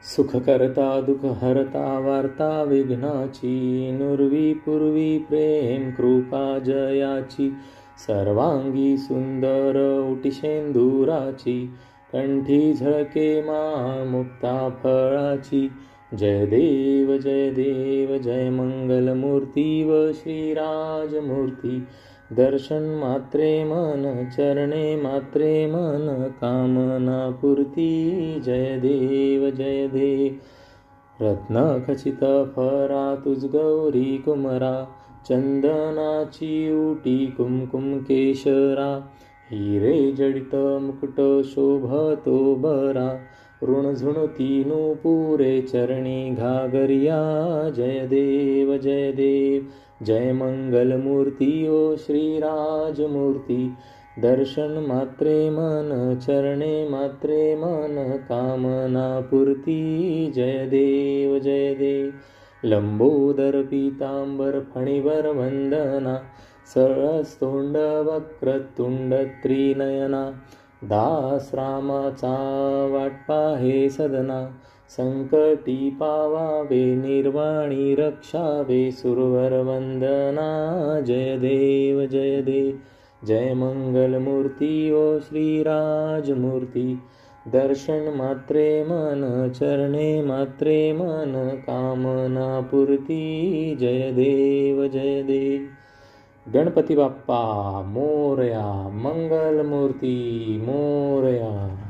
सुख करता दुःख हरता वार्ता विघ्नाची, नुरवी पूर्वी प्रेम कृपा जयाची, सर्वांगी सुंदर उटिशेंदुराची, कंठी झळके मा मुक्ता फळाची. जय देव जय देव जय मंगलमूर्ती व श्रीराजमूर्ती, दर्शन मात्रे मन चरणे मात्रे मन कामना पूर्ती. जय देव जय देव. रत्न खचित फरा तुझ गौरी कुमरा, चंदनाची उटी कुमकुम केशरा, हिरे जडित मुकुट शोभतो बरा, ऋणझुणती नूपुरे चरणी घागरिया. जय देव जय देव जय मंगलमूर्ती ओ श्रीराजमूर्ती, दर्शन मात्रे मन चरणे मात्रे मन कामना पूर्ती. जय देव जय देव. लंबोदर पीतांबर फणीवर वंदना, सरस्तोंड वक्रतुंड त्रिनयना, दास रामाचा वाटपा हे सदना, संकटी पावावे निर्वाणी रक्षावे सुरवर वंदना. जय देव जय देव जय मंगलमूर्ती ओ श्रीराजमूर्ती, दर्शन मात्रे मन चरणे मात्रे मन कामना पूर्ती. जय देव जय देव. गणपती बाप्पा मोरया, मंगलमूर्ती मोरया.